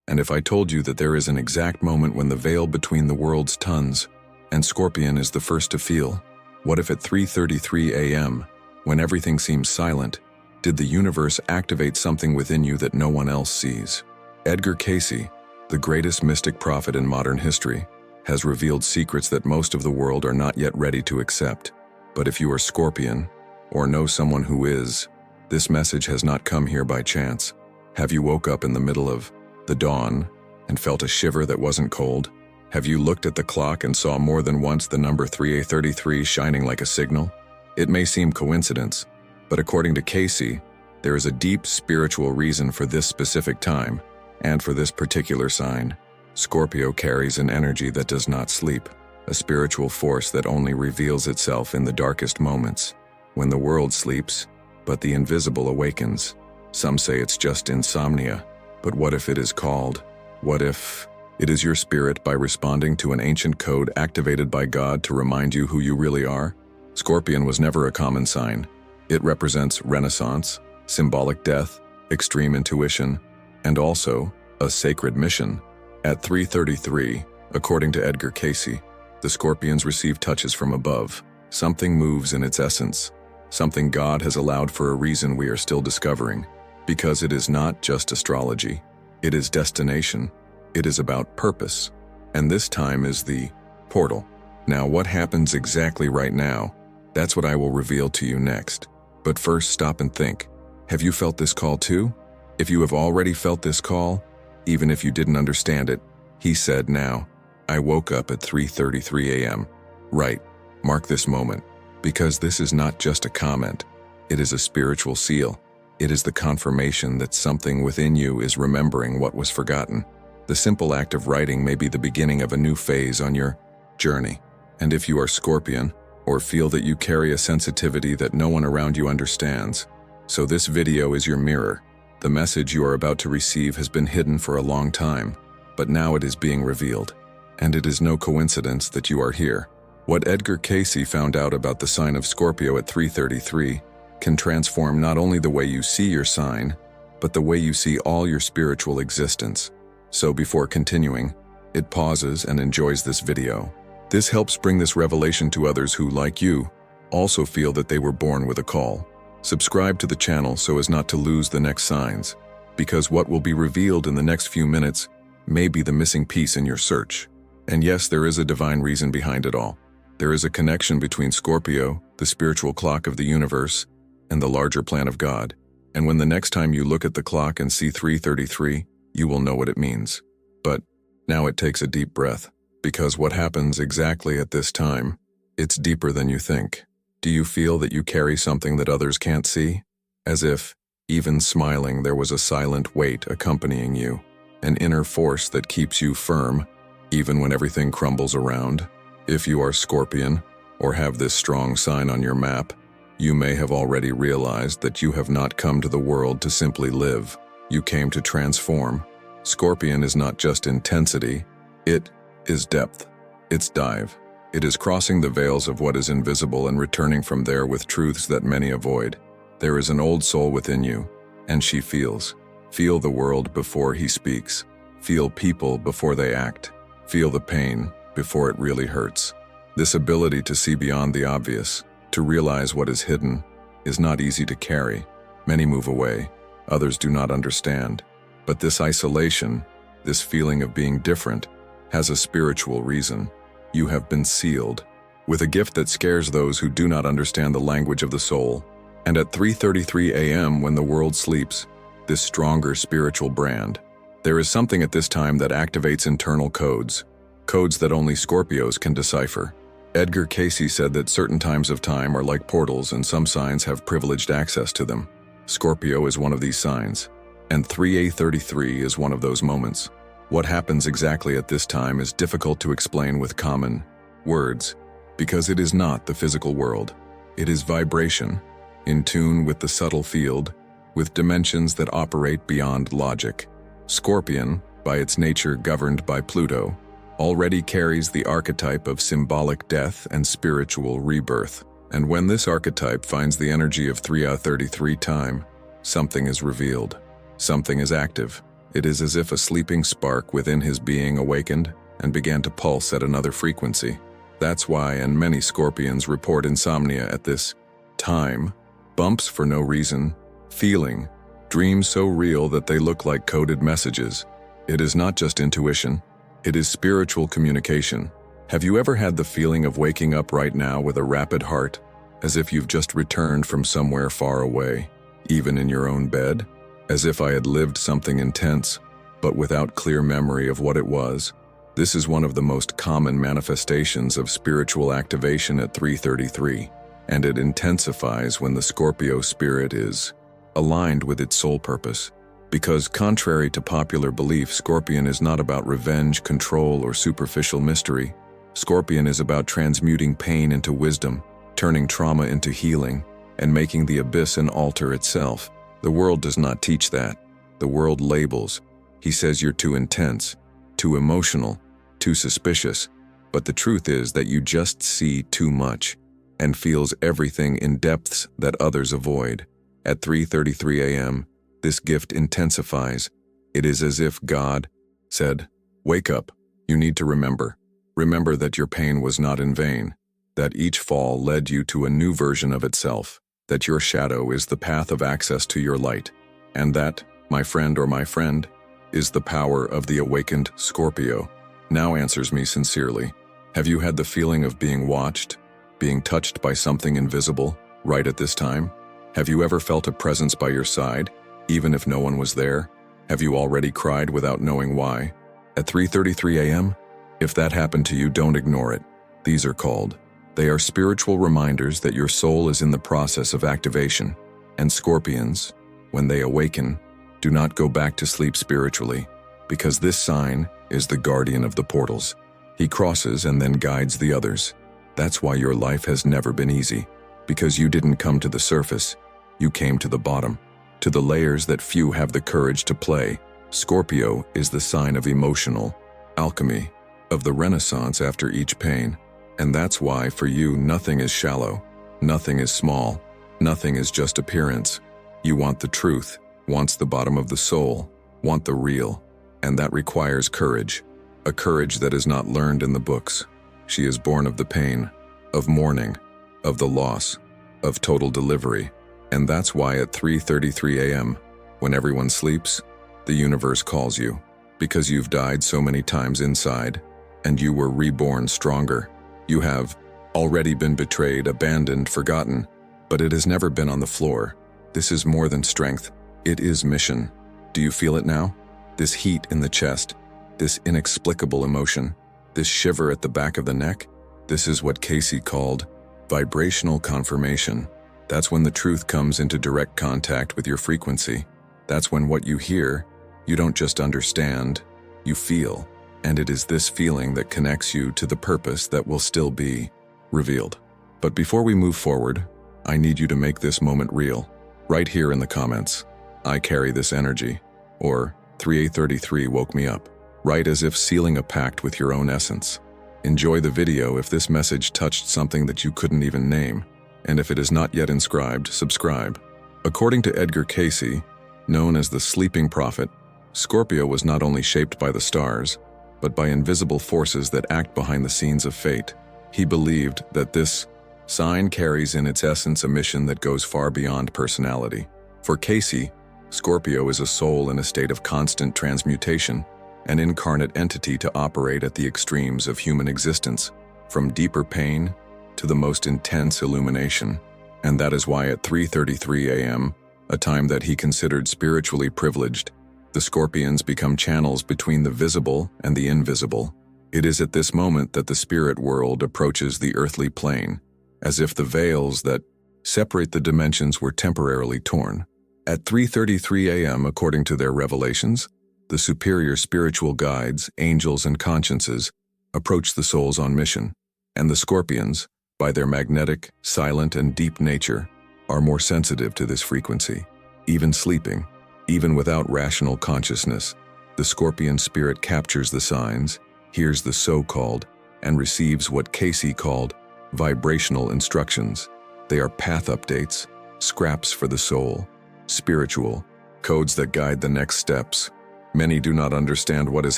And if I told you that there is an exact moment when the veil between the worlds tuns, and Scorpion is the first to feel, what if at 3:33 a.m., when everything seems silent, did the universe activate something within you that no one else sees? Edgar Cayce, the greatest mystic prophet in modern history, has revealed secrets that most of the world are not yet ready to accept. But if you are Scorpion, or know someone who is, this message has not come here by chance. Have you woke up in the middle of the dawn and felt a shiver that wasn't cold? Have you looked at the clock and saw more than once the number 3:33 shining like a signal? It may seem coincidence, but according to Cayce, there is a deep spiritual reason for this specific time, and for this particular sign. Scorpio carries an energy that does not sleep, a spiritual force that only reveals itself in the darkest moments, when the world sleeps, but the invisible awakens. Some say it's just insomnia, but what if it is called? What if it is your spirit by responding to an ancient code activated by God to remind you who you really are? Scorpion was never a common sign. It represents renaissance, symbolic death, extreme intuition, and also a sacred mission. At 3:33, according to Edgar Cayce, the Scorpions receive touches from above. Something moves in its essence, something God has allowed for a reason we are still discovering, because it is not just astrology. It is destination. It is about purpose. And this time is the portal. Now, what happens exactly right now? That's what I will reveal to you next. But first, stop and think. Have you felt this call too? If you have already felt this call, even if you didn't understand it, he said, now, I woke up at 3:33 a.m. Right, mark this moment, because this is not just a comment. It is a spiritual seal. It is the confirmation that something within you is remembering what was forgotten. The simple act of writing may be the beginning of a new phase on your journey. And if you are Scorpion, or feel that you carry a sensitivity that no one around you understands, so this video is your mirror. The message you are about to receive has been hidden for a long time, but now it is being revealed. And it is no coincidence that you are here. What Edgar Cayce found out about the sign of Scorpio at 3:33 can transform not only the way you see your sign, but the way you see all your spiritual existence. So before continuing, it pauses and enjoys this video. This helps bring this revelation to others who, like you, also feel that they were born with a call. Subscribe to the channel so as not to lose the next signs, because what will be revealed in the next few minutes may be the missing piece in your search. And yes, there is a divine reason behind it all. There is a connection between Scorpio, the spiritual clock of the universe, and the larger plan of God. And when the next time you look at the clock and see 3:33, you will know what it means. But now it takes a deep breath, because what happens exactly at this time, it's deeper than you think. Do you feel that you carry something that others can't see? As if, even smiling, there was a silent weight accompanying you, an inner force that keeps you firm, even when everything crumbles around. If you are Scorpion, or have this strong sign on your map, you may have already realized that you have not come to the world to simply live. You came to transform. Scorpion is not just intensity, it is depth. It's dive. It is crossing the veils of what is invisible and returning from there with truths that many avoid. There is an old soul within you, and she feels. Feel the world before he speaks. Feel people before they act. Feel the pain before it really hurts. This ability to see beyond the obvious, to realize what is hidden, is not easy to carry. Many move away. Others do not understand. But this isolation, this feeling of being different, has a spiritual reason. You have been sealed with a gift that scares those who do not understand the language of the soul. And at 3:33 a.m. when the world sleeps, this stronger spiritual brand, there is something at this time that activates internal codes, codes that only Scorpios can decipher. Edgar Cayce said that certain times of time are like portals and some signs have privileged access to them. Scorpio is one of these signs, and 3:33 is one of those moments. What happens exactly at this time is difficult to explain with common words, because it is not the physical world. It is vibration, in tune with the subtle field, with dimensions that operate beyond logic. Scorpion, by its nature governed by Pluto, already carries the archetype of symbolic death and spiritual rebirth. And when this archetype finds the energy of 3:33 time, something is revealed. Something is active. It is as if a sleeping spark within his being awakened and began to pulse at another frequency. That's why, and many Scorpions report insomnia at this time, bumps for no reason, feeling, dreams so real that they look like coded messages. It is not just intuition, it is spiritual communication. Have you ever had the feeling of waking up right now with a rapid heart, as if you've just returned from somewhere far away, even in your own bed? As if I had lived something intense, but without clear memory of what it was. This is one of the most common manifestations of spiritual activation at 3:33, and it intensifies when the Scorpio spirit is aligned with its soul purpose. Because contrary to popular belief, Scorpion is not about revenge, control, or superficial mystery. Scorpion is about transmuting pain into wisdom, turning trauma into healing, and making the abyss an altar itself. The world does not teach that. The world labels. He says you're too intense, too emotional, too suspicious. But the truth is that you just see too much and feels everything in depths that others avoid. At 3:33 a.m., this gift intensifies. It is as if God said, "Wake up. You need to remember. Remember that your pain was not in vain, that each fall led you to a new version of itself, that your shadow is the path of access to your light, and that, my friend or my friend, is the power of the awakened Scorpio." Now answers me sincerely. Have you had the feeling of being watched, being touched by something invisible, right at this time? Have you ever felt a presence by your side, even if no one was there? Have you already cried without knowing why? At 3:33 a.m.? If that happened to you, don't ignore it. These are called. They are spiritual reminders that your soul is in the process of activation. And Scorpions, when they awaken, do not go back to sleep spiritually, because this sign is the guardian of the portals. He crosses and then guides the others. That's why your life has never been easy, because you didn't come to the surface, you came to the bottom, to the layers that few have the courage to play. Scorpio is the sign of emotional alchemy, of the renaissance after each pain. And that's why for you nothing is shallow, nothing is small, nothing is just appearance. You want the truth, wants the bottom of the soul, want the real, and that requires courage, a courage that is not learned in the books. She is born of the pain, of mourning, of the loss, of total delivery. And that's why at 3:33 a.m., when everyone sleeps, the universe calls you, because you've died so many times inside, and you were reborn stronger. You have already been betrayed, abandoned, forgotten, but it has never been on the floor. This is more than strength. It is mission. Do you feel it now? This heat in the chest, this inexplicable emotion, this shiver at the back of the neck? This is what Cayce called vibrational confirmation. That's when the truth comes into direct contact with your frequency. That's when what you hear, you don't just understand, you feel. And it is this feeling that connects you to the purpose that will still be revealed. But before we move forward, I need you to make this moment real. Right here in the comments, "I carry this energy," or 3833 woke me up. Write as if sealing a pact with your own essence. Enjoy the video if this message touched something that you couldn't even name. And if it is not yet inscribed, subscribe. According to Edgar Cayce, known as the sleeping prophet, Scorpio was not only shaped by the stars, but by invisible forces that act behind the scenes of fate. He believed that this sign carries in its essence a mission that goes far beyond personality. For Cayce, Scorpio is a soul in a state of constant transmutation, an incarnate entity to operate at the extremes of human existence, from deeper pain to the most intense illumination. And that is why at 3:33 a.m., a time that he considered spiritually privileged, the Scorpions become channels between the visible and the invisible. It is at this moment that the spirit world approaches the earthly plane, as if the veils that separate the dimensions were temporarily torn. At 3:33 a.m., according to their revelations, the superior spiritual guides, angels, and consciences approach the souls on mission, and the Scorpions, by their magnetic, silent, and deep nature, are more sensitive to this frequency. Even sleeping, even without rational consciousness, the Scorpion spirit captures the signs, hears the so-called, and receives what Cayce called vibrational instructions. They are path updates, scraps for the soul, spiritual, codes that guide the next steps. Many do not understand what is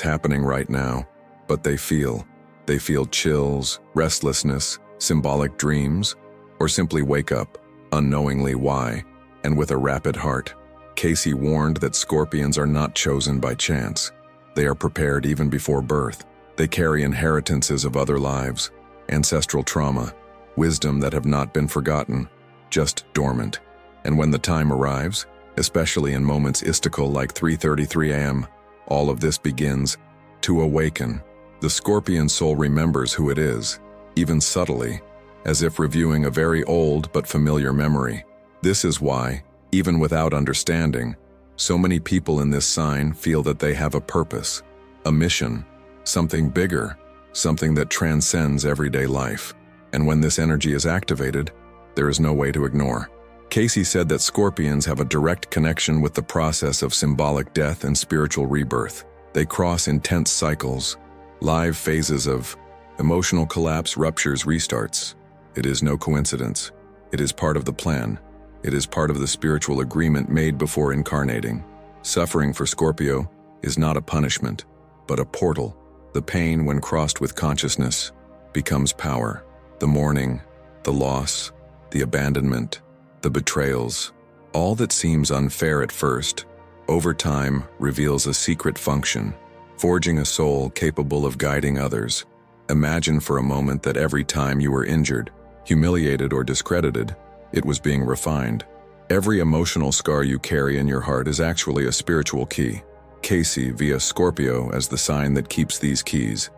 happening right now, but they feel. They feel chills, restlessness, symbolic dreams, or simply wake up, unknowingly why, and with a rapid heart. Cayce warned that scorpions are not chosen by chance. They are prepared even before birth. They carry inheritances of other lives, ancestral trauma, wisdom that have not been forgotten, just dormant. And when the time arrives, especially in moments mystical like 3:33 a.m., all of this begins to awaken. The scorpion soul remembers who it is, even subtly, as if reviewing a very old but familiar memory. This is why, even without understanding, so many people in this sign feel that they have a purpose, a mission, something bigger, something that transcends everyday life. And when this energy is activated, there is no way to ignore. Cayce said that scorpions have a direct connection with the process of symbolic death and spiritual rebirth. They cross intense cycles, live phases of emotional collapse, ruptures, restarts. It is no coincidence. It is part of the plan. It is part of the spiritual agreement made before incarnating. Suffering for Scorpio is not a punishment, but a portal. The pain, when crossed with consciousness, becomes power. The mourning, the loss, the abandonment, the betrayals, all that seems unfair at first, over time reveals a secret function, forging a soul capable of guiding others. Imagine for a moment that every time you were injured, humiliated, or discredited, it was being refined. Every emotional scar you carry in your heart is actually a spiritual key. Cayce via Scorpio as the sign that keeps these keys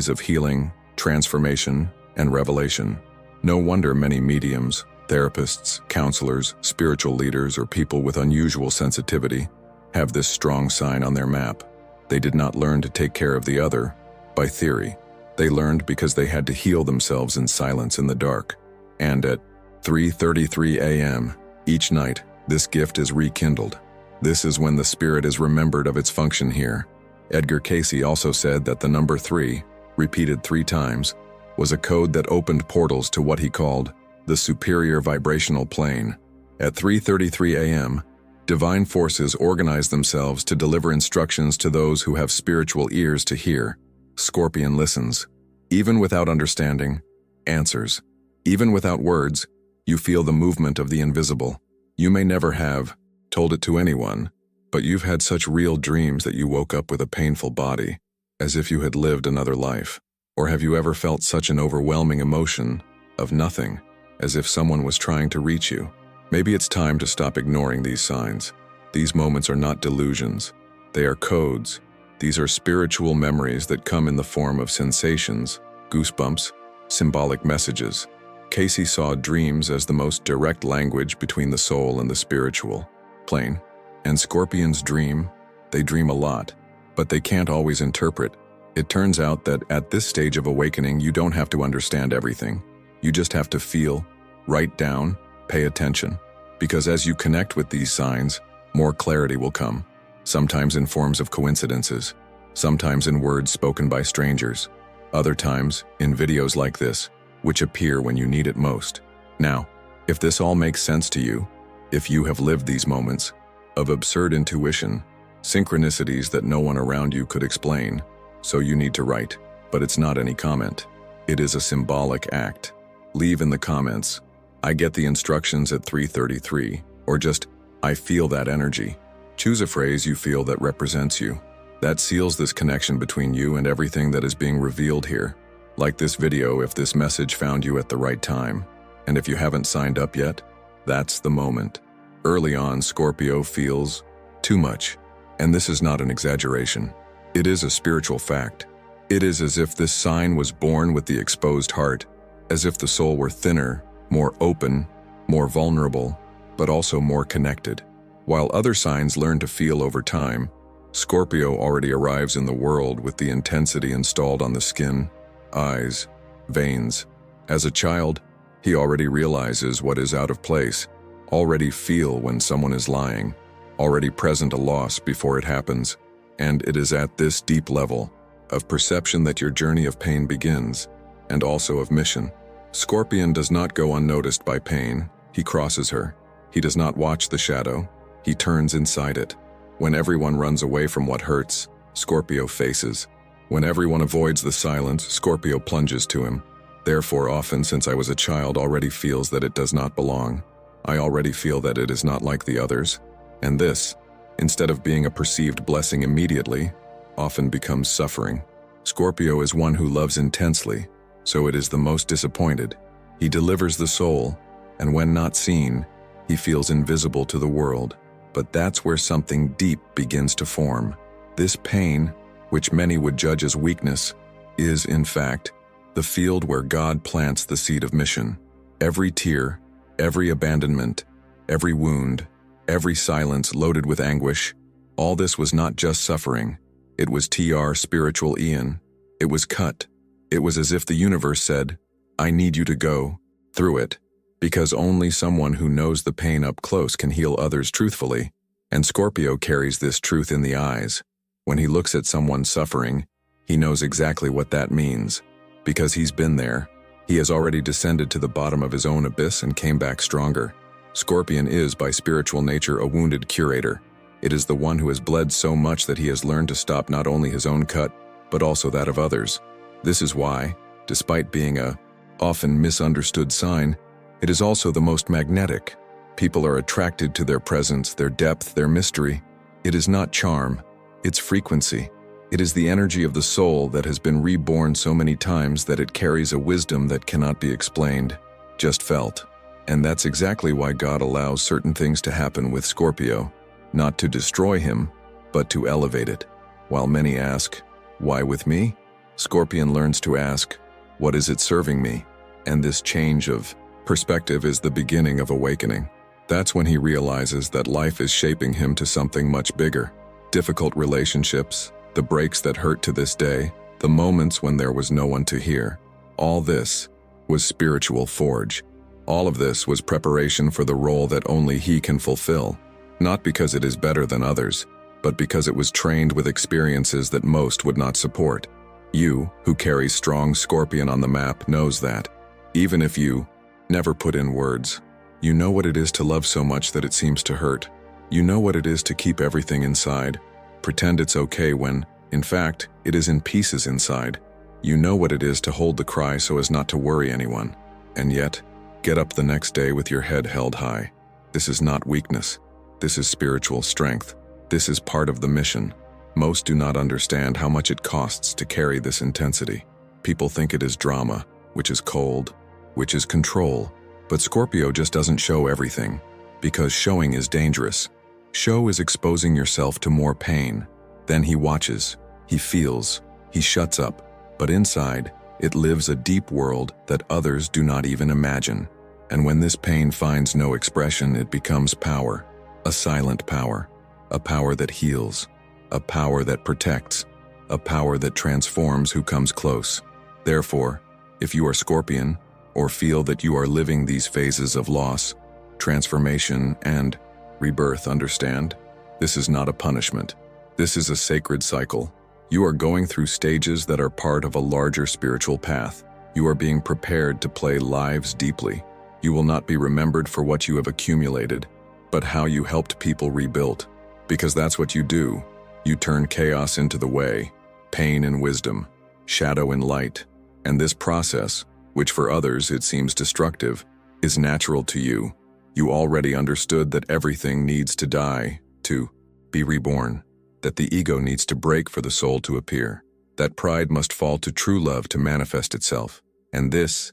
of healing, transformation, and revelation. No wonder many mediums, therapists, counselors, spiritual leaders, or people with unusual sensitivity have this strong sign on their map. They did not learn to take care of the other by theory. They learned because they had to heal themselves in silence in the dark. And at 3:33 a.m. each night, this gift is rekindled. This is when the spirit is remembered of its function here. Edgar Cayce also said that the number 3, repeated 3 times, was a code that opened portals to what he called the superior vibrational plane. At 3:33 a.m., divine forces organize themselves to deliver instructions to those who have spiritual ears to hear. Scorpion listens. Even without understanding, answers. Even without words, you feel the movement of the invisible. You may never have told it to anyone, but you've had such real dreams that you woke up with a painful body, as if you had lived another life. Or have you ever felt such an overwhelming emotion of nothing, as if someone was trying to reach you? Maybe it's time to stop ignoring these signs. These moments are not delusions. They are codes. These are spiritual memories that come in the form of sensations, goosebumps, symbolic messages. Cayce saw dreams as the most direct language between the soul and the spiritual plane. And scorpions dream. They dream a lot, but they can't always interpret. It turns out that at this stage of awakening, you don't have to understand everything. You just have to feel, write down, pay attention. Because as you connect with these signs, more clarity will come. Sometimes in forms of coincidences, sometimes in words spoken by strangers, other times in videos like this, which appear when you need it most. Now, if this all makes sense to you, if you have lived these moments of absurd intuition, synchronicities that no one around you could explain, so you need to write, but it's not any comment. It is a symbolic act. Leave in the comments, "I get the instructions at 3:33," or just, "I feel that energy." Choose a phrase you feel that represents you. That seals this connection between you and everything that is being revealed here. Like this video if this message found you at the right time. And if you haven't signed up yet, that's the moment. Early on, Scorpio feels too much. And this is not an exaggeration. It is a spiritual fact. It is as if this sign was born with the exposed heart, as if the soul were thinner, more open, more vulnerable, but also more connected. While other signs learn to feel over time, Scorpio already arrives in the world with the intensity installed on the skin, eyes, veins. As a child, he already realizes what is out of place, already feel when someone is lying, already present a loss before it happens. And it is at this deep level of perception that your journey of pain begins, and also of mission. Scorpion does not go unnoticed by pain. He crosses her. He does not watch the shadow. He turns inside it. When everyone runs away from what hurts, Scorpio faces. When everyone avoids the silence, Scorpio plunges to him. Therefore, often since I was a child, already feels that it does not belong. I already feel that it is not like the others. And this, instead of being a perceived blessing immediately, often becomes suffering. Scorpio is one who loves intensely, so it is the most disappointed. He delivers the soul, and when not seen, he feels invisible to the world. But that's where something deep begins to form. This pain, which many would judge as weakness, is, in fact, the field where God plants the seed of mission. Every tear, every abandonment, every wound, every silence loaded with anguish, all this was not just suffering. It was spiritual Ian. It was cut. It was as if the universe said, I need you to go through it, because only someone who knows the pain up close can heal others truthfully. And Scorpio carries this truth in the eyes. When he looks at someone suffering, he knows exactly what that means. Because he's been there, he has already descended to the bottom of his own abyss and came back stronger. Scorpion is, by spiritual nature, a wounded curator. It is the one who has bled so much that he has learned to stop not only his own cut, but also that of others. This is why, despite being a often misunderstood sign, it is also the most magnetic. People are attracted to their presence, their depth, their mystery. It is not charm, it's frequency. It is the energy of the soul that has been reborn so many times that it carries a wisdom that cannot be explained, just felt. And that's exactly why God allows certain things to happen with Scorpio, not to destroy him, but to elevate it. While many ask, why with me? Scorpion learns to ask, what is it serving me? And this change of perspective is the beginning of awakening. That's when he realizes that life is shaping him to something much bigger. Difficult relationships, the breaks that hurt to this day, the moments when there was no one to hear. All this was spiritual forge. All of this was preparation for the role that only he can fulfill. Not because it is better than others, but because it was trained with experiences that most would not support. You, who carries strong Scorpion on the map, knows that. Even if you never put in words, you know what it is to love so much that it seems to hurt. You know what it is to keep everything inside. Pretend it's okay when, in fact, it is in pieces inside. You know what it is to hold the cry so as not to worry anyone. And yet, get up the next day with your head held high. This is not weakness. This is spiritual strength. This is part of the mission. Most do not understand how much it costs to carry this intensity. People think it is drama, which is cold, which is control. But Scorpio just doesn't show everything, because showing is dangerous. Show is exposing yourself to more pain. Then he watches, he feels, he shuts up, but inside, it lives a deep world that others do not even imagine. And when this pain finds no expression, it becomes power, a silent power, a power that heals, a power that protects, a power that transforms who comes close. Therefore, if you are Scorpion, or feel that you are living these phases of loss, transformation, and rebirth, understand, this is not a punishment. This is a sacred cycle. You are going through stages that are part of a larger spiritual path. You are being prepared to play lives deeply. You will not be remembered for what you have accumulated, but how you helped people rebuild. Because that's what you do. You turn chaos into the way, pain in wisdom, shadow in light. And this process, which for others it seems destructive, is natural to you. You already understood that everything needs to die, to be reborn, that the ego needs to break for the soul to appear, that pride must fall to true love to manifest itself. And this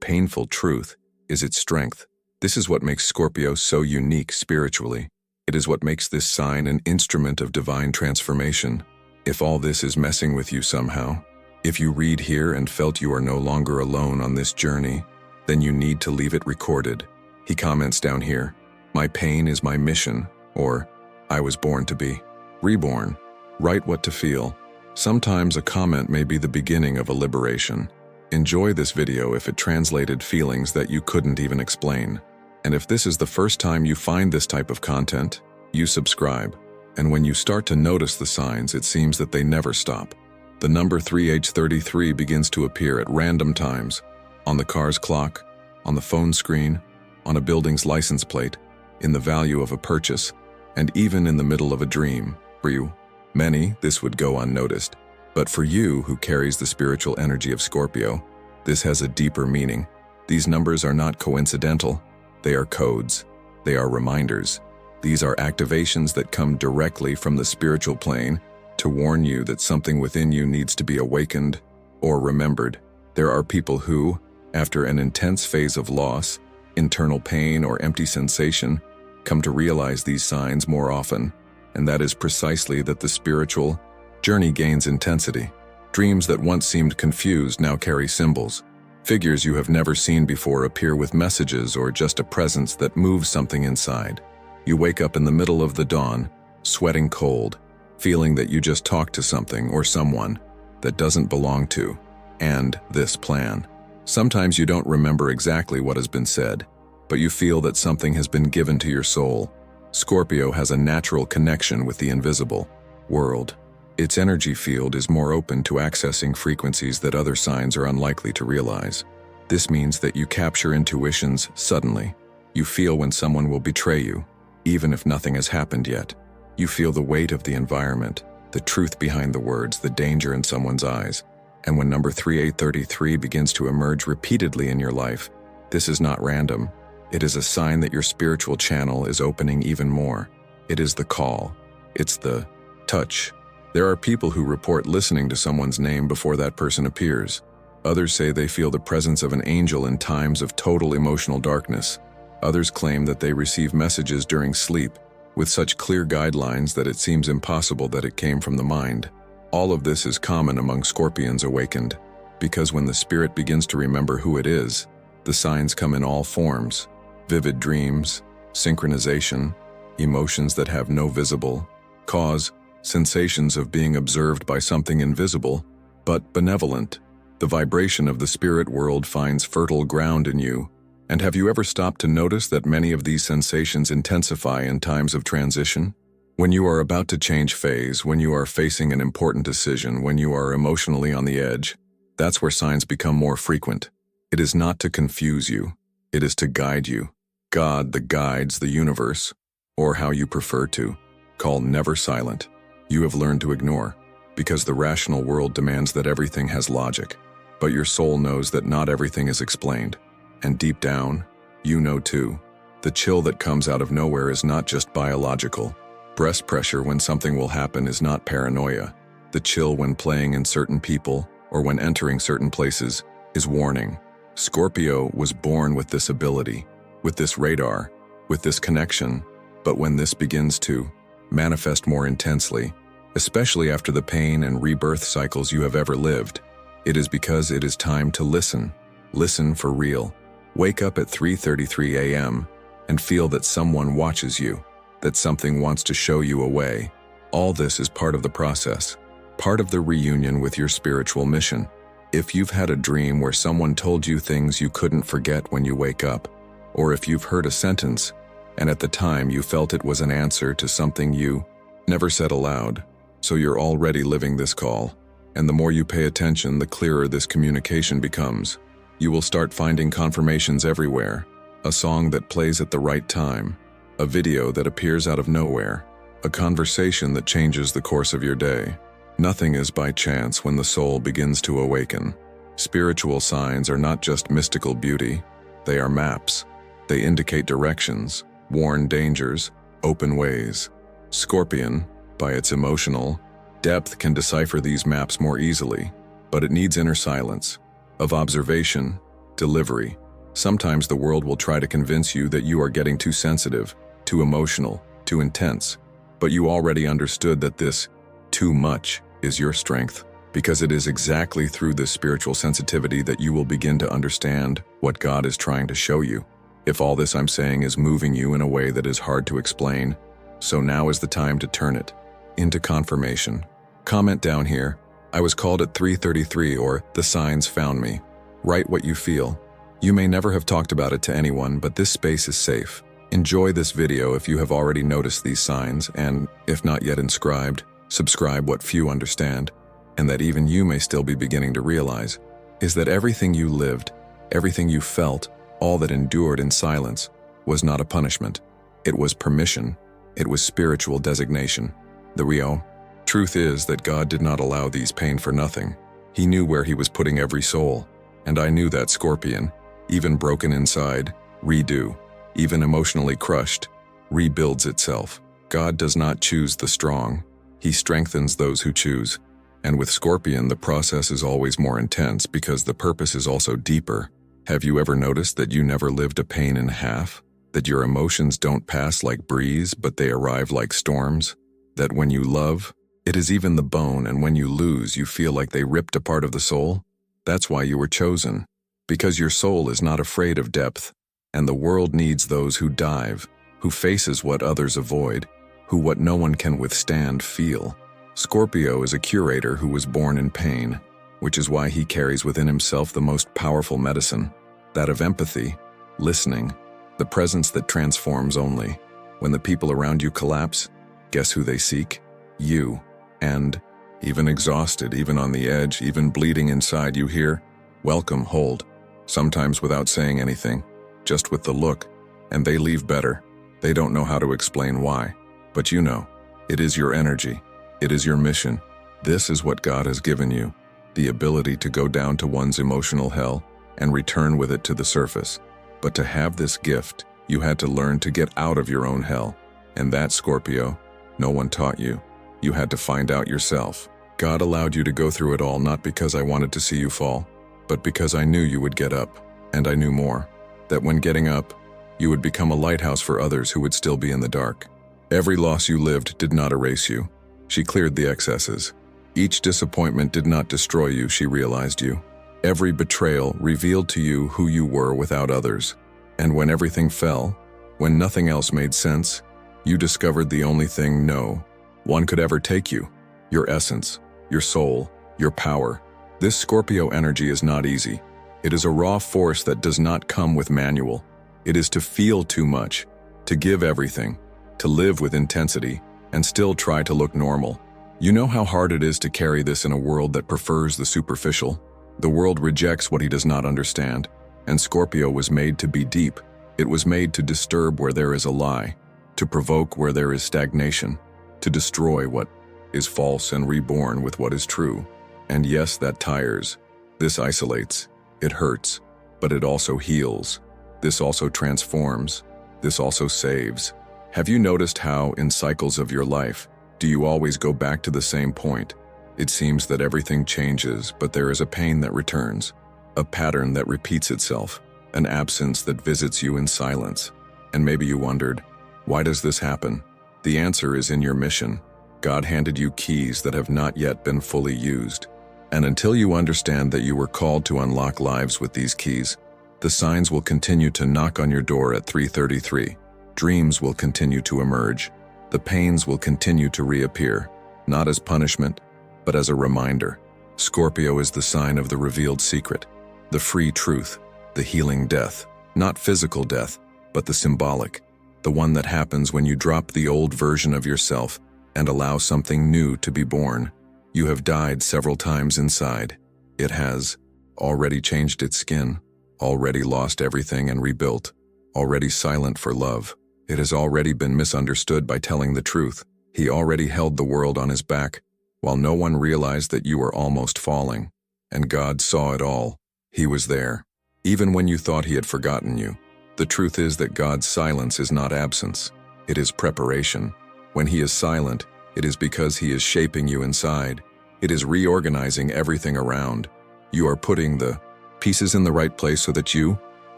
painful truth is its strength. This is what makes Scorpio so unique spiritually. It is what makes this sign an instrument of divine transformation. If all this is messing with you somehow, if you read here and felt you are no longer alone on this journey, then you need to leave it recorded. He comments down here, my pain is my mission, or I was born to be reborn. Write what to feel. Sometimes a comment may be the beginning of a liberation. Enjoy this video if it translated feelings that you couldn't even explain. And if this is the first time you find this type of content, you subscribe. And when you start to notice the signs, it seems that they never stop. The number 3H33 begins to appear at random times, on the car's clock, on the phone screen, on a building's license plate, in the value of a purchase. and even in the middle of a dream. For you, many, this would go unnoticed. But for you, who carries the spiritual energy of Scorpio, this has a deeper meaning. These numbers are not coincidental. They are codes. They are reminders. These are activations that come directly from the spiritual plane to warn you that something within you needs to be awakened or remembered. There are people who, after an intense phase of loss, internal pain, or empty sensation, come to realize these signs more often, and that is precisely that the spiritual journey gains intensity. Dreams that once seemed confused now carry symbols. Figures you have never seen before appear with messages or just a presence that moves something inside. You wake up in the middle of the dawn, sweating cold, feeling that you just talked to something or someone that doesn't belong to, and this plan. Sometimes you don't remember exactly what has been said, but you feel that something has been given to your soul. Scorpio has a natural connection with the invisible world. Its energy field is more open to accessing frequencies that other signs are unlikely to realize. This means that you capture intuitions suddenly. You feel when someone will betray you, even if nothing has happened yet. You feel the weight of the environment, the truth behind the words, the danger in someone's eyes. And when number 3833 begins to emerge repeatedly in your life, this is not random. It is a sign that your spiritual channel is opening even more. It is the call. It's the touch. There are people who report listening to someone's name before that person appears. Others say they feel the presence of an angel in times of total emotional darkness. Others claim that they receive messages during sleep, with such clear guidelines that it seems impossible that it came from the mind. All of this is common among Scorpions awakened, because when the spirit begins to remember who it is, the signs come in all forms: vivid dreams, synchronization, emotions that have no visible cause, sensations of being observed by something invisible, but benevolent. The vibration of the spirit world finds fertile ground in you. And have you ever stopped to notice that many of these sensations intensify in times of transition? When you are about to change phase, when you are facing an important decision, when you are emotionally on the edge, that's where signs become more frequent. It is not to confuse you. It is to guide you. God, the guides, the universe, or how you prefer to call never silent, you have learned to ignore, because the rational world demands that everything has logic. But your soul knows that not everything is explained. And deep down, you know too. The chill that comes out of nowhere is not just biological. Breast pressure when something will happen is not paranoia. The chill when playing in certain people or when entering certain places is warning. Scorpio was born with this ability, with this radar, with this connection. But when this begins to manifest more intensely, especially after the pain and rebirth cycles you have ever lived, it is because it is time to listen. Listen for real. Wake up at 3:33 a.m. and feel that someone watches you, that something wants to show you a way. All this is part of the process, part of the reunion with your spiritual mission. If you've had a dream where someone told you things you couldn't forget when you wake up, or if you've heard a sentence and at the time you felt it was an answer to something you never said aloud, so you're already living this call. And the more you pay attention, the clearer this communication becomes. You will start finding confirmations everywhere. A song that plays at the right time, a video that appears out of nowhere, a conversation that changes the course of your day. Nothing is by chance when the soul begins to awaken. Spiritual signs are not just mystical beauty, they are maps. They indicate directions, warn dangers, open ways. Scorpion, by its emotional depth, can decipher these maps more easily, but it needs inner silence, of observation, delivery. Sometimes the world will try to convince you that you are getting too sensitive, too emotional, too intense, but you already understood that this too much is your strength, because it is exactly through this spiritual sensitivity that you will begin to understand what God is trying to show you. If all this I'm saying is moving you in a way that is hard to explain, so now is the time to turn it into confirmation. Comment down here, I was called at 3:33, or the signs found me. Write what you feel. You may never have talked about it to anyone, but this space is safe. Enjoy this video if you have already noticed these signs, and if not yet inscribed, subscribe. What few understand, and that even you may still be beginning to realize, is that everything you lived, everything you felt, all that endured in silence, was not a punishment. It was permission. It was spiritual designation. The real truth is that God did not allow these pain for nothing. He knew where he was putting every soul. And I knew that Scorpion, even broken inside, redo, even emotionally crushed, rebuilds itself. God does not choose the strong. He strengthens those who choose. And with Scorpion, the process is always more intense because the purpose is also deeper. Have you ever noticed that you never lived a pain in half? That your emotions don't pass like breeze, but they arrive like storms? That when you love, it is even the bone, and when you lose, you feel like they ripped a part of the soul? That's why you were chosen. Because your soul is not afraid of depth, and the world needs those who dive, who faces what others avoid, who what no one can withstand feel. Scorpio is a curator who was born in pain, which is why he carries within himself the most powerful medicine, that of empathy, listening, the presence that transforms only. When the people around you collapse, guess who they seek? You. And, even exhausted, even on the edge, even bleeding inside, you hear, "Welcome, hold." Sometimes without saying anything, just with the look, and they leave better. They don't know how to explain why, but you know, it is your energy. It is your mission. This is what God has given you, the ability to go down to one's emotional hell and return with it to the surface. But to have this gift, you had to learn to get out of your own hell. And that, Scorpio, no one taught you. You had to find out yourself. God allowed you to go through it all not because I wanted to see you fall, but because I knew you would get up. And I knew more, that when getting up, you would become a lighthouse for others who would still be in the dark. Every loss you lived did not erase you. She cleared the excesses. Each disappointment did not destroy you, she realized you. Every betrayal revealed to you who you were without others. And when everything fell, when nothing else made sense, you discovered the only thing no one could ever take you: your essence, your soul, your power. This Scorpio energy is not easy. It is a raw force that does not come with manual. It is to feel too much, to give everything, to live with intensity, and still try to look normal. You know how hard it is to carry this in a world that prefers the superficial? The world rejects what he does not understand, and Scorpio was made to be deep. It was made to disturb where there is a lie, to provoke where there is stagnation, to destroy what is false and reborn with what is true. And yes, that tires. This isolates. It hurts. But it also heals. This also transforms. This also saves. Have you noticed how, in cycles of your life, do you always go back to the same point? It seems that everything changes, but there is a pain that returns, a pattern that repeats itself, an absence that visits you in silence. And maybe you wondered, why does this happen? The answer is in your mission. God handed you keys that have not yet been fully used. And until you understand that you were called to unlock lives with these keys, the signs will continue to knock on your door at 3:33. Dreams will continue to emerge. The pains will continue to reappear, not as punishment, but as a reminder. Scorpio is the sign of the revealed secret, the free truth, the healing death. Not physical death, but the symbolic, the one that happens when you drop the old version of yourself and allow something new to be born. You have died several times inside. It has already changed its skin, already lost everything and rebuilt, already silent for love. It has already been misunderstood by telling the truth. He already held the world on his back, while no one realized that you were almost falling. And God saw it all. He was there, even when you thought he had forgotten you. The truth is that God's silence is not absence. It is preparation. When he is silent, it is because he is shaping you inside. It is reorganizing everything around. You are putting the pieces in the right place so that you,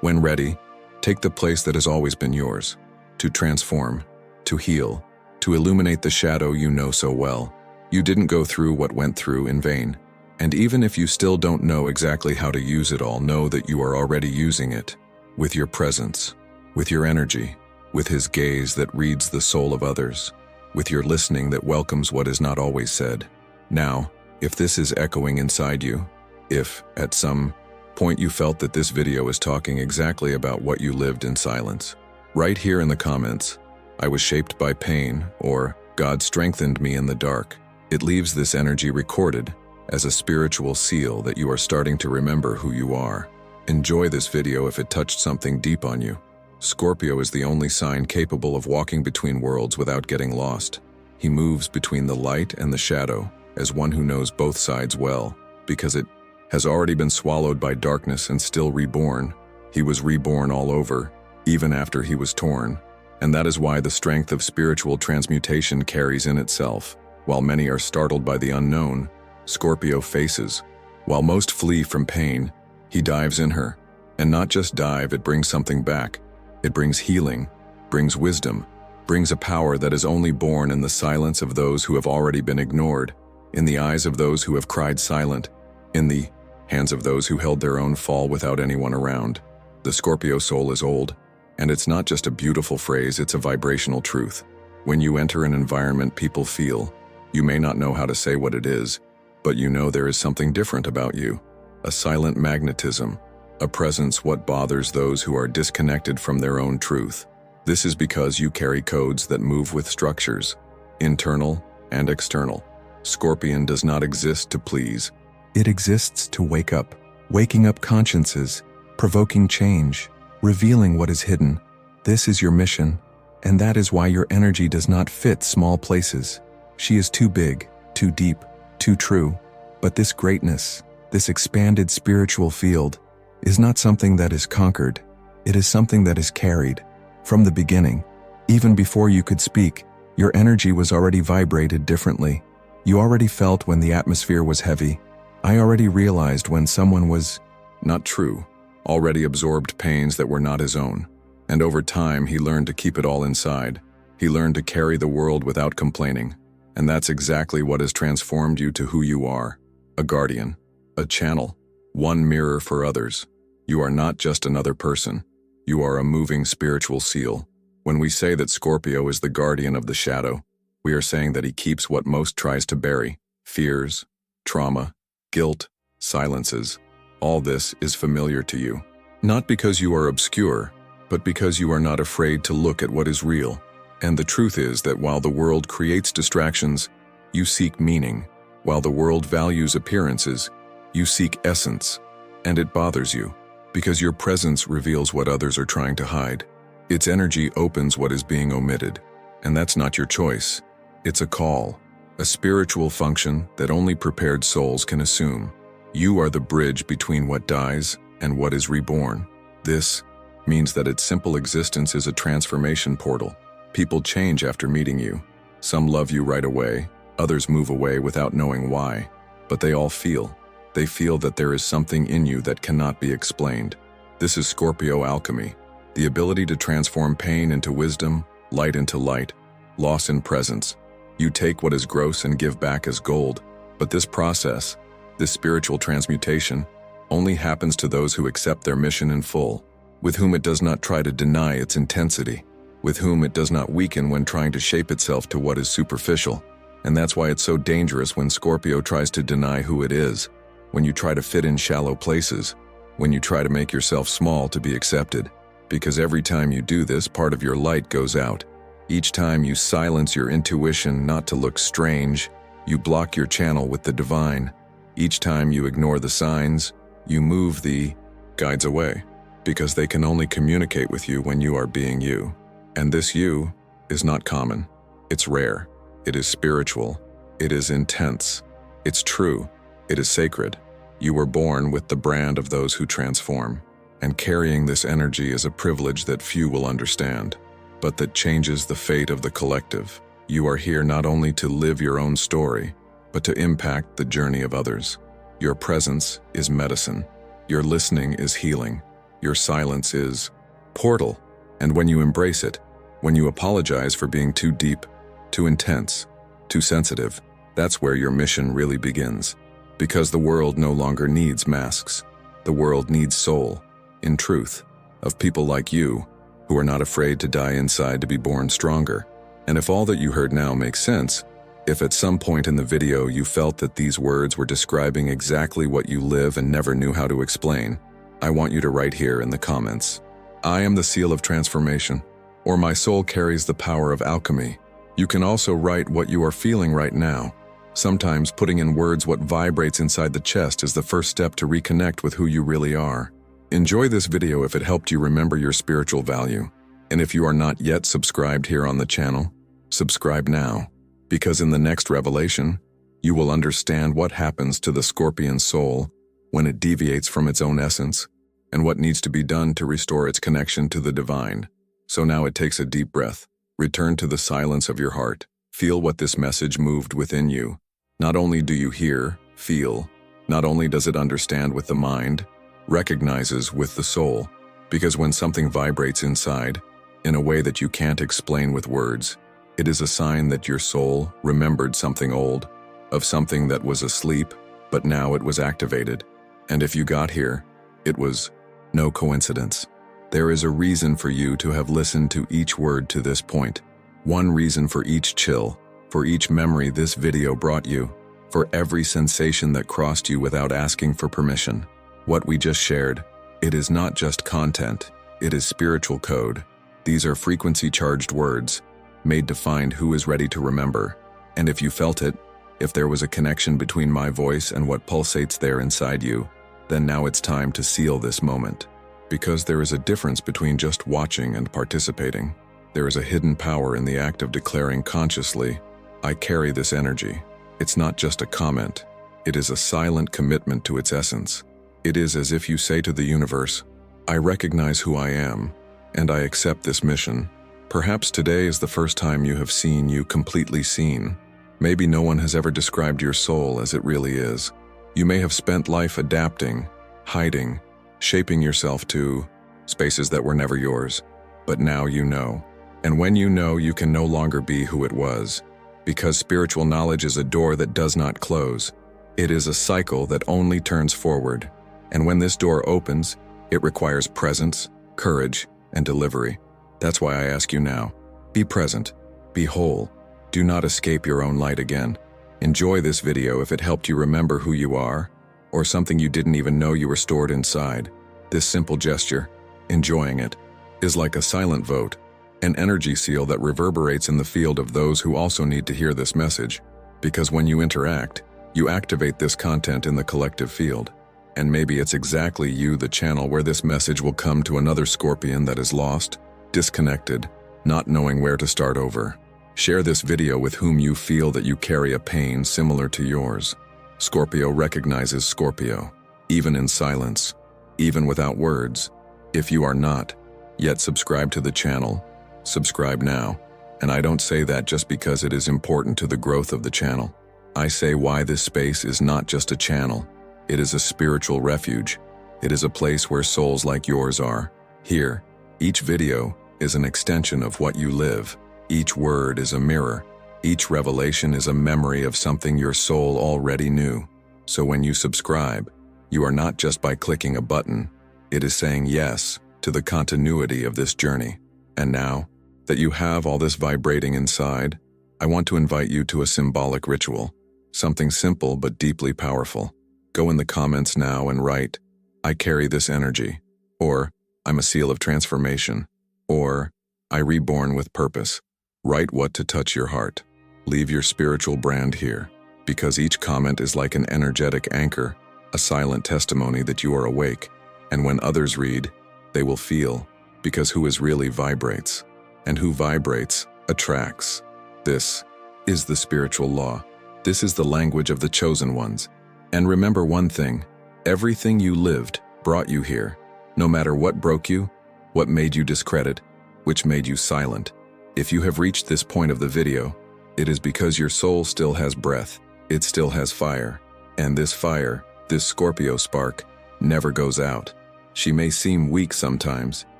when ready, take the place that has always been yours. To transform, to heal, to illuminate the shadow you know so well. You didn't go through what went through in vain. And even if you still don't know exactly how to use it all, know that you are already using it. With your presence, with your energy, with his gaze that reads the soul of others, with your listening that welcomes what is not always said. Now, if this is echoing inside you, if, at some point you felt that this video is talking exactly about what you lived in silence, write here in the comments, "I was shaped by pain," or "God strengthened me in the dark." It leaves this energy recorded as a spiritual seal that you are starting to remember who you are. Enjoy this video if it touched something deep on you. Scorpio is the only sign capable of walking between worlds without getting lost. He moves between the light and the shadow as one who knows both sides well, because it has already been swallowed by darkness and still reborn. He was reborn all over, even after he was torn. And that is why the strength of spiritual transmutation carries in itself. While many are startled by the unknown, Scorpio faces. While most flee from pain, he dives in her. And not just dive, it brings something back. It brings healing, brings wisdom, brings a power that is only born in the silence of those who have already been ignored, in the eyes of those who have cried silent, in the hands of those who held their own fall without anyone around. The Scorpio soul is old, and it's not just a beautiful phrase, it's a vibrational truth. When you enter an environment people feel, you may not know how to say what it is, but you know there is something different about you. A silent magnetism, a presence what bothers those who are disconnected from their own truth. This is because you carry codes that move with structures, internal and external. Scorpion does not exist to please. It exists to wake up, waking up consciences, provoking change, revealing what is hidden. This is your mission, and that is why your energy does not fit small places. She is too big, too deep, too true. But this greatness, this expanded spiritual field, is not something that is conquered. It is something that is carried. From the beginning, even before you could speak, your energy was already vibrated differently. You already felt when the atmosphere was heavy. I already realized when someone was not true, already absorbed pains that were not his own. And over time, he learned to keep it all inside. He learned to carry the world without complaining. And that's exactly what has transformed you to who you are. A guardian, a channel, one mirror for others. You are not just another person. You are a moving spiritual seal. When we say that Scorpio is the guardian of the shadow, we are saying that he keeps what most tries to bury: fears, trauma, guilt, silences. All this is familiar to you. Not because you are obscure, but because you are not afraid to look at what is real. And the truth is that while the world creates distractions, you seek meaning. While the world values appearances, you seek essence. And it bothers you, because your presence reveals what others are trying to hide. Its energy opens what is being omitted. And that's not your choice. It's a call, a spiritual function that only prepared souls can assume. You are the bridge between what dies and what is reborn. This means that its simple existence is a transformation portal. People change after meeting you. Some love you right away, others move away without knowing why. But they all feel. They feel that there is something in you that cannot be explained. This is Scorpio alchemy, the ability to transform pain into wisdom, light into light, loss in presence. You take what is gross and give back as gold. But this process, this spiritual transmutation, only happens to those who accept their mission in full, with whom it does not try to deny its intensity, with whom it does not weaken when trying to shape itself to what is superficial. And that's why it's so dangerous when Scorpio tries to deny who it is, when you try to fit in shallow places, when you try to make yourself small to be accepted. Because every time you do this, part of your light goes out. Each time you silence your intuition not to look strange, you block your channel with the divine. Each time you ignore the signs, you move the guides away, because they can only communicate with you when you are being you. And this you is not common. It's rare. It is spiritual. It is intense. It's true. It is sacred. You were born with the brand of those who transform. And carrying this energy is a privilege that few will understand, but that changes the fate of the collective. You are here not only to live your own story, but to impact the journey of others. Your presence is medicine. Your listening is healing. Your silence is portal. And when you embrace it, when you apologize for being too deep, too intense, too sensitive, that's where your mission really begins. Because the world no longer needs masks. The world needs soul, in truth, of people like you, who are not afraid to die inside to be born stronger. And if all that you heard now makes sense, if at some point in the video you felt that these words were describing exactly what you live and never knew how to explain, I want you to write here in the comments, "I am the seal of transformation," or "My soul carries the power of alchemy." You can also write what you are feeling right now. Sometimes putting in words what vibrates inside the chest is the first step to reconnect with who you really are. Enjoy this video if it helped you remember your spiritual value. And if you are not yet subscribed here on the channel, subscribe now, because in the next revelation, you will understand what happens to the Scorpion soul when it deviates from its own essence, and what needs to be done to restore its connection to the divine. So now it takes a deep breath. Return to the silence of your heart. Feel what this message moved within you. Not only do you hear, feel, not only does it understand with the mind, recognizes with the soul, because when something vibrates inside, in a way that you can't explain with words, it is a sign that your soul remembered something old, of something that was asleep, but now it was activated. And if you got here, it was no coincidence. There is a reason for you to have listened to each word to this point. One reason for each chill, for each memory this video brought you, for every sensation that crossed you without asking for permission. What we just shared, it is not just content, it is spiritual code. These are frequency-charged words, made to find who is ready to remember. And if you felt it, if there was a connection between my voice and what pulsates there inside you, then now it's time to seal this moment. Because there is a difference between just watching and participating. There is a hidden power in the act of declaring consciously, I carry this energy. It's not just a comment, it is a silent commitment to its essence. It is as if you say to the universe, I recognize who I am, and I accept this mission. Perhaps today is the first time you have seen you completely seen. Maybe no one has ever described your soul as it really is. You may have spent life adapting, hiding, shaping yourself to spaces that were never yours. But now you know. And when you know, you can no longer be who it was. Because spiritual knowledge is a door that does not close. It is a cycle that only turns forward. And when this door opens, it requires presence, courage, and delivery. That's why I ask you now, be present, be whole. Do not escape your own light again. Enjoy this video if it helped you remember who you are, or something you didn't even know you were stored inside. This simple gesture, enjoying it, is like a silent vote, an energy seal that reverberates in the field of those who also need to hear this message. Because when you interact, you activate this content in the collective field. And maybe it's exactly you, the channel, where this message will come to another Scorpion that is lost, disconnected, not knowing where to start over. Share this video with whom you feel that you carry a pain similar to yours. Scorpio recognizes Scorpio, even in silence, even without words. If you are not yet subscribed to the channel, subscribe now. And I don't say that just because it is important to the growth of the channel. I say why this space is not just a channel. It is a spiritual refuge. It is a place where souls like yours are. Here, each video is an extension of what you live. Each word is a mirror. Each revelation is a memory of something your soul already knew. So when you subscribe, you are not just by clicking a button. It is saying yes to the continuity of this journey. And now that you have all this vibrating inside, I want to invite you to a symbolic ritual. Something simple but deeply powerful. Go in the comments now and write, I carry this energy, or I'm a seal of transformation, or I reborn with purpose. Write what to touch your heart. Leave your spiritual brand here, because each comment is like an energetic anchor, a silent testimony that you are awake. And when others read, they will feel, because who is really vibrates, and who vibrates attracts. This is the spiritual law. This is the language of the chosen ones. And remember one thing, everything you lived brought you here, no matter what broke you, what made you discredit, which made you silent. If you have reached this point of the video, it is because your soul still has breath, it still has fire, and this fire, this Scorpio spark, never goes out. She may seem weak sometimes,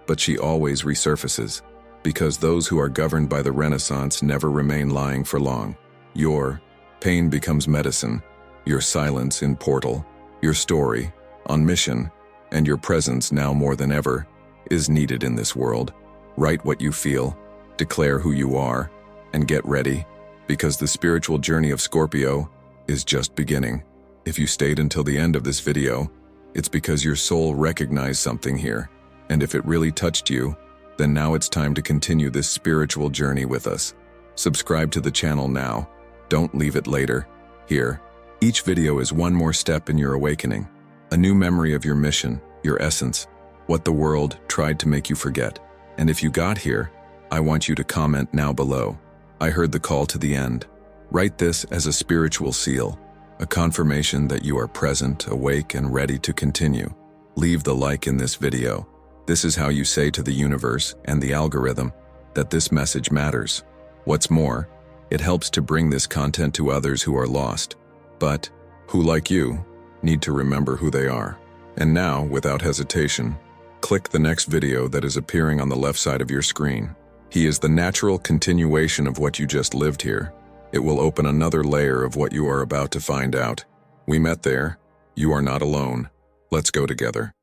but she always resurfaces, because those who are governed by the Renaissance never remain lying for long. Your pain becomes medicine, your silence in portal, your story on mission, and your presence now more than ever is needed in this world. Write what you feel, declare who you are, and get ready, because the spiritual journey of Scorpio is just beginning. If you stayed until the end of this video, it's because your soul recognized something here, and if it really touched you, then now it's time to continue this spiritual journey with us. Subscribe to the channel now. Don't leave it later. Here, each video is one more step in your awakening, a new memory of your mission, your essence, what the world tried to make you forget. And if you got here, I want you to comment now below. I heard the call to the end. Write this as a spiritual seal, a confirmation that you are present, awake, and ready to continue. Leave the like in this video. This is how you say to the universe and the algorithm that this message matters. What's more, it helps to bring this content to others who are lost, but who, like you, need to remember who they are. And now, without hesitation, click the next video that is appearing on the left side of your screen. He is the natural continuation of what you just lived here. It will open another layer of what you are about to find out. We met there. You are not alone. Let's go together.